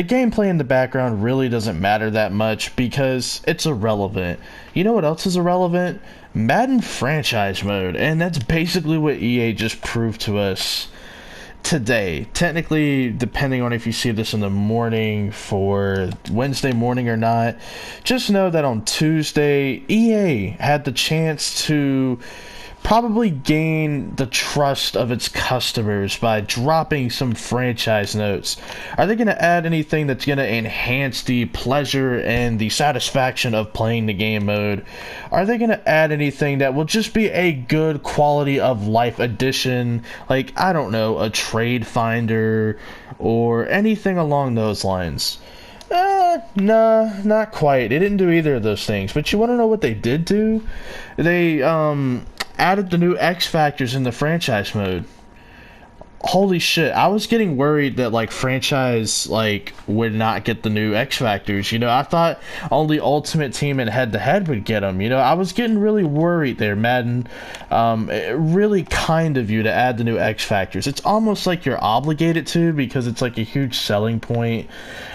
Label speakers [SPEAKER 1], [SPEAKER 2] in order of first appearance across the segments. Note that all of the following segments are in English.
[SPEAKER 1] the gameplay in the background really doesn't matter that much because it's irrelevant. You know what else is irrelevant? Madden franchise mode, and that's basically what EA just proved to us today. Technically, depending on if you see this in the morning for Wednesday morning or not, just know that on Tuesday, EA had the chance to probably gain the trust of its customers by dropping some franchise notes. Are they going to add anything that's going to enhance the pleasure and the satisfaction of playing the game mode? Are they going to add anything that will just be a good quality of life addition, like, I don't know, a trade finder or anything along those lines? Nah, not quite. They didn't do either of those things. But you want to know what they did do? They added the new X Factors in the franchise mode. Holy shit, I was getting worried that, like, franchise, like, would not get the new X Factors. You know, I thought only Ultimate Team and Head-to-Head would get them. You know, I was getting really worried there, Madden. Really kind of you to add the new X Factors. It's almost like you're obligated to because it's, like, a huge selling point.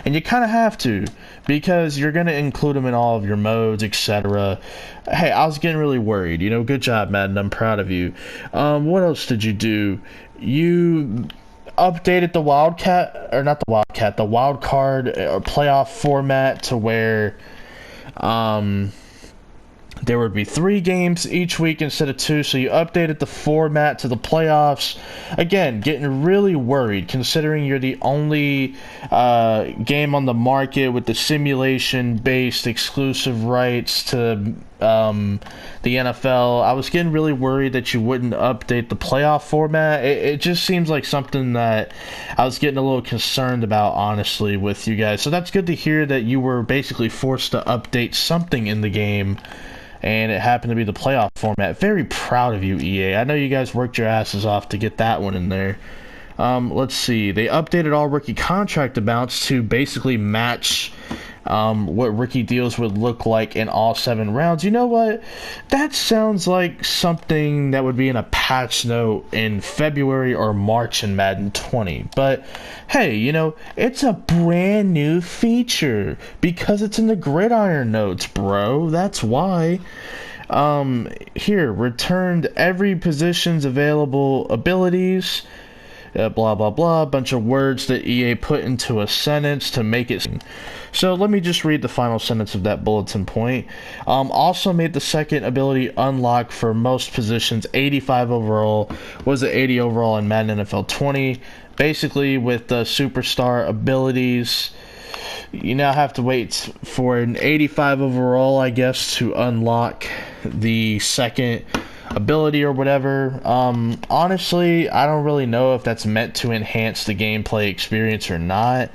[SPEAKER 1] And you kind of have to because you're going to include them in all of your modes, etc. Hey, I was getting really worried. You know, good job, Madden. I'm proud of you. What else did you do? You updated the Wildcat, or not the Wildcat, the Wild Card or playoff format to where there would be 3 games each week instead of 2, so you updated the format to the playoffs. Again, getting really worried considering you're the only game on the market with the simulation-based exclusive rights to the NFL. I was getting really worried that you wouldn't update the playoff format. It just seems like something that I was getting a little concerned about, honestly, with you guys. So that's good to hear that you were basically forced to update something in the game, and it happened to be the playoff format. Very proud of you, EA. I know you guys worked your asses off to get that one in there. Let's see. They updated all rookie contract amounts to basically match what rookie deals would look like in all 7 rounds. You know what? That sounds like something that would be in a patch note in February or March in Madden 20. But hey, you know, it's a brand new feature because it's in the gridiron notes, bro. That's why. Here, returned every position's available abilities. Blah blah blah, a bunch of words that EA put into a sentence to make it. So let me just read the final sentence of that bulletin point. Also made the second ability unlock for most positions 85 overall, was it 80 overall in Madden NFL 20. Basically with the superstar abilities, you now have to wait for an 85 overall, I guess, to unlock the second ability or whatever. Honestly, I don't really know if that's meant to enhance the gameplay experience or not.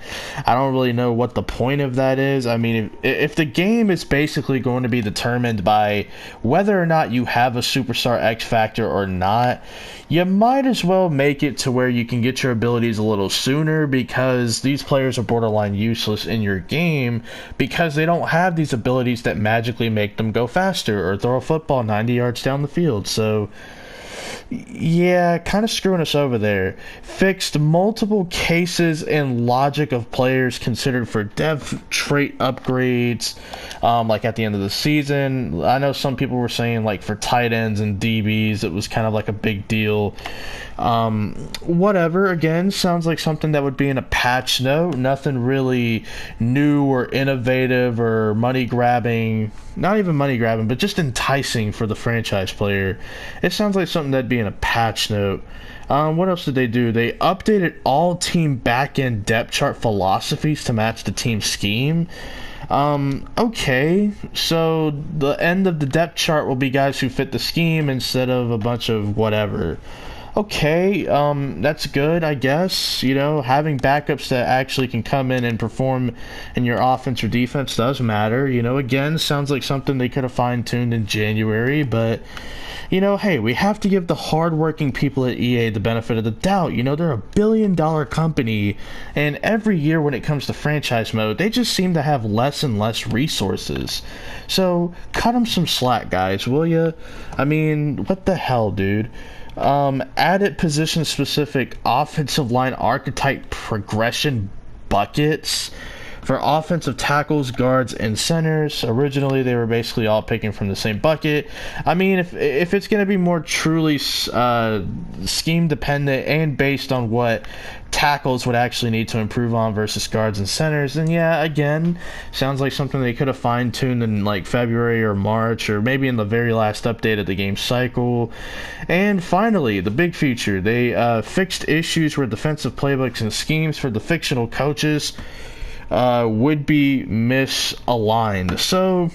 [SPEAKER 1] I don't really know what the point of that is. I mean, if the game is basically going to be determined by whether or not you have a superstar X Factor or not, you might as well make it to where you can get your abilities a little sooner, because these players are borderline useless in your game because they don't have these abilities that magically make them go faster or throw a football 90 yards down the field. So yeah, kind of screwing us over there. Fixed multiple cases and logic of players considered for dev trait upgrades, like at the end of the season. I know some people were saying, like, for tight ends and DBs, it was kind of like a big deal. Whatever, again, sounds like something that would be in a patch note. Nothing really new or innovative or money grabbing. Not even money grabbing, but just enticing for the franchise player. It sounds like something that'd be in a patch note. What else did they do? They updated all team back-end depth chart philosophies to match the team scheme. Okay, so the end of the depth chart will be guys who fit the scheme instead of a bunch of whatever. Okay, that's good, I guess. You know, having backups that actually can come in and perform in your offense or defense does matter. You know, again, sounds like something they could have fine-tuned in January, but, you know, hey, we have to give the hardworking people at EA the benefit of the doubt. You know, they're $1 billion company, and every year when it comes to franchise mode, they just seem to have less and less resources. So, cut them some slack, guys, will ya? I mean, what the hell, dude? Added position-specific offensive line archetype progression buckets for offensive tackles, guards, and centers. Originally, they were basically all picking from the same bucket. I mean, if it's going to be more truly scheme dependent and based on what tackles would actually need to improve on versus guards and centers, then yeah, again, sounds like something they could have fine-tuned in like February or March, or maybe in the very last update of the game cycle. And finally, the big feature, they fixed issues where defensive playbooks and schemes for the fictional coaches would be misaligned. So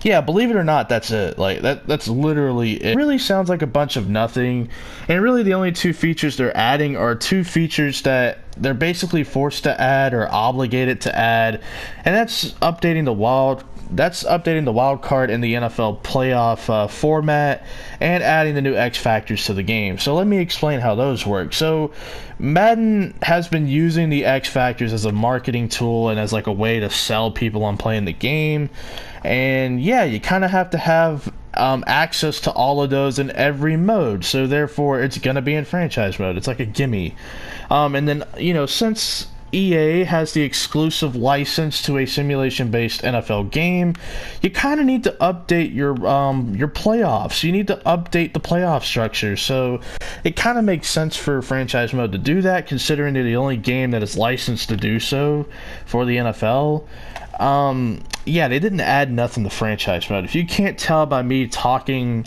[SPEAKER 1] yeah, believe it or not, that's it. Like that's literally it. It really sounds like a bunch of nothing. And really the only two features they're adding are two features that they're basically forced to add or obligated to add. And that's updating the wild card in the NFL playoff format and adding the new X factors to the game. So let me explain how those work. So Madden has been using the X factors as a marketing tool and as like a way to sell people on playing the game. And yeah, you kind of have to have access to all of those in every mode. So therefore, it's going to be in franchise mode. It's like a gimme. And then, you know, since EA has the exclusive license to a simulation-based NFL game, you kind of need to update your playoffs. You need to update the playoff structure. So it kind of makes sense for franchise mode to do that, considering they're the only game that is licensed to do so for the NFL. Yeah, they didn't add nothing to franchise mode. If you can't tell by me talking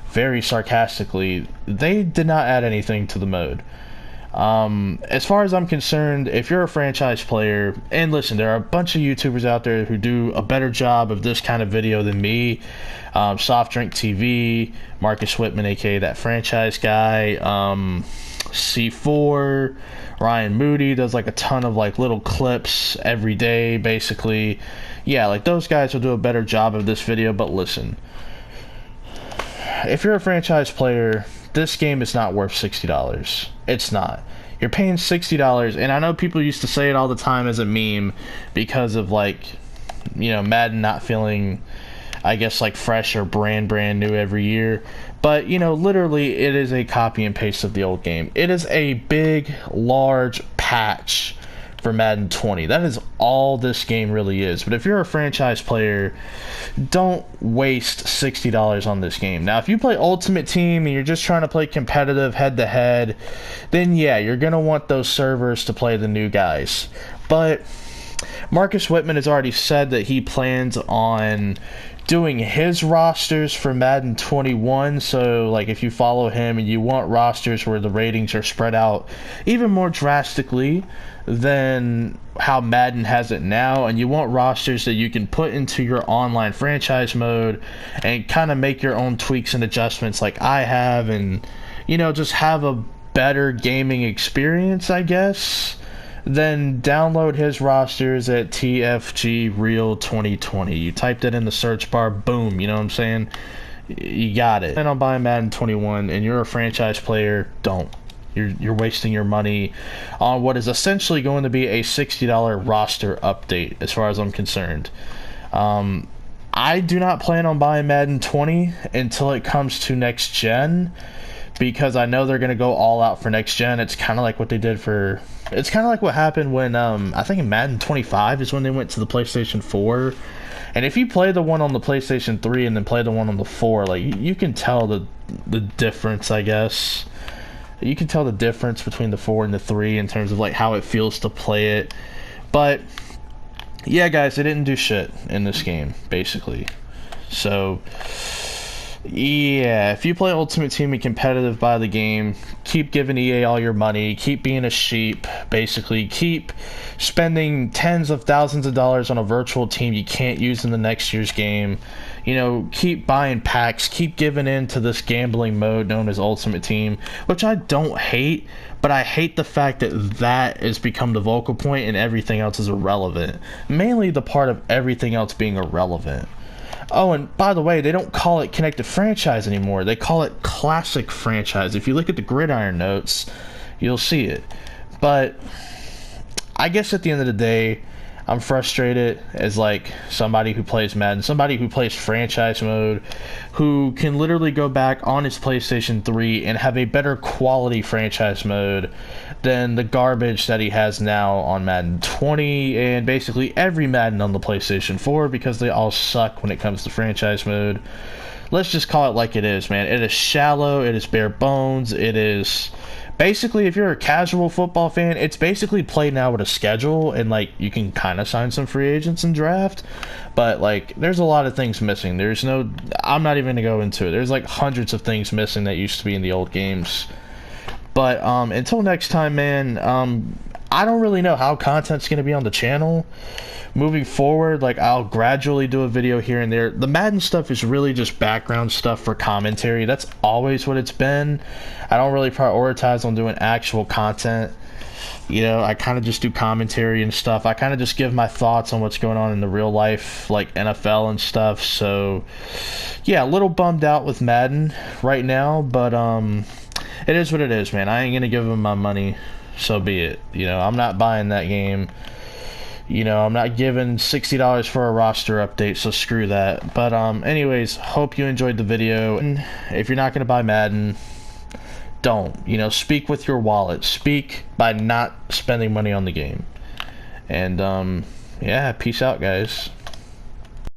[SPEAKER 1] very sarcastically, they did not add anything to the mode. As far as I'm concerned, if you're a franchise player, and listen, there are a bunch of YouTubers out there who do a better job of this kind of video than me. Soft Drink TV, Marcus Whitman, aka that franchise guy, C4, Ryan Moody does like a ton of like little clips every day, basically. Yeah, like those guys will do a better job of this video. But listen, if you're a franchise player, this game is not worth $60. It's not. You're paying $60, and I know people used to say it all the time as a meme because of, like, you know, Madden not feeling, I guess, like fresh or brand new every year. But, you know, literally it is a copy and paste of the old game. It is a big, large patch for Madden 20. That is all this game really is. But if you're a franchise player, don't waste $60 on this game. Now, if you play Ultimate Team and you're just trying to play competitive head-to-head, then yeah, you're going to want those servers to play the new guys. But Marcus Whitman has already said that he plans on doing his rosters for Madden 21. So like if you follow him and you want rosters where the ratings are spread out even more drastically than how Madden has it now, and you want rosters that you can put into your online franchise mode and kind of make your own tweaks and adjustments like I have, and you know, just have a better gaming experience, I guess, then download his rosters at TFG Real 2020. You typed it in the search bar, boom, you know what I'm saying? You got it. And I'm buying Madden 21 and you're a franchise player, don't. You're wasting your money on what is essentially going to be a $60 roster update as far as I'm concerned. I do not plan on buying Madden 20 until it comes to next gen, because I know they're going to go all out for next gen. It's kind of like what they did for... It's kind of like what happened when, I think in Madden 25 is when they went to the PlayStation 4. And if you play the one on the PlayStation 3 and then play the one on the 4, like, you can tell the difference, I guess. You can tell the difference between the 4 and the 3 in terms of, like, how it feels to play it. But, yeah, guys, they didn't do shit in this game, basically. So... yeah, if you play Ultimate Team and competitive, buy the game. Keep giving EA all your money. Keep being a sheep, basically. Keep spending tens of thousands of dollars on a virtual team you can't use in the next year's game. You know, keep buying packs. Keep giving in to this gambling mode known as Ultimate Team, which I don't hate, but I hate the fact that that has become the focal point and everything else is irrelevant. Mainly the part of everything else being irrelevant. Oh, and by the way, they don't call it Connected Franchise anymore. They call it Classic Franchise. If you look at the Gridiron notes, you'll see it. But I guess at the end of the day, I'm frustrated as like somebody who plays Madden, somebody who plays franchise mode, who can literally go back on his PlayStation 3 and have a better quality franchise mode than the garbage that he has now on Madden 20 and basically every Madden on the PlayStation 4, because they all suck when it comes to franchise mode. Let's just call it like it is, man. It is shallow, it is bare bones, it is basically, if you're a casual football fan, it's basically play now with a schedule, and like you can kind of sign some free agents and draft, but like there's a lot of things missing. There's no, I'm not even gonna go into it. There's like hundreds of things missing that used to be in the old games. But until next time, man, I don't really know how content's gonna be on the channel moving forward. Like, I'll gradually do a video here and there. The Madden stuff is really just background stuff for commentary. That's always what it's been. I don't really prioritize on doing actual content. You know, I kind of just do commentary and stuff. I kind of just give my thoughts on what's going on in the real life, like NFL and stuff. So yeah, a little bummed out with Madden right now, but it is what it is, man. I ain't gonna give them my money, so be it. You know, I'm not buying that game. You know, I'm not giving $60 for a roster update, so screw that. But anyways, hope you enjoyed the video. And if you're not going to buy Madden, don't. You know, speak with your wallet. Speak by not spending money on the game. And yeah, peace out, guys.